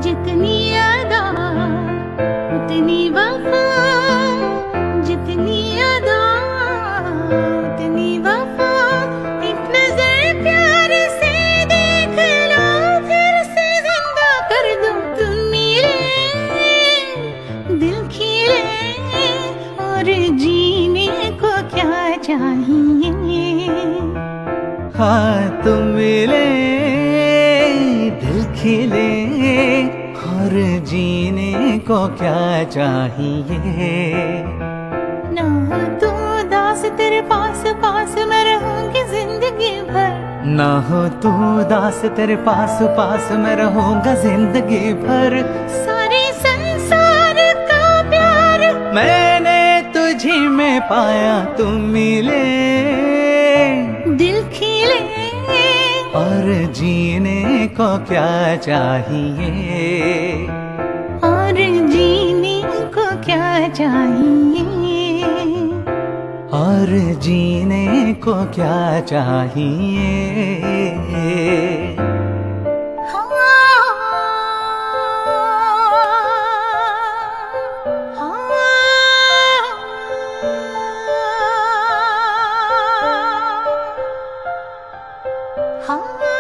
जितनी अदा उतनी वफा, जितनी अदा उतनी वफा। एक नजर प्यार से देख लो, फिर से जिंदा कर दो। तुम मिले दिल खिले, और जीने को क्या चाहिए। हाँ तुम मिले दिल खिले, और जीने को क्या चाहिए। ना हो तो उदास, तेरे पास पास मैं रहूंगी जिंदगी भर। ना हो तू उदास, तेरे पास पास मैं रहूंगा जिंदगी भर। सारे संसार का प्यार मैंने तुझी में पाया, तुम मिले दिल खिले, और जीने को क्या चाहिए। और जीने को क्या चाहिए। और जीने को क्या चाहिए। हाँ, हाँ, हाँ।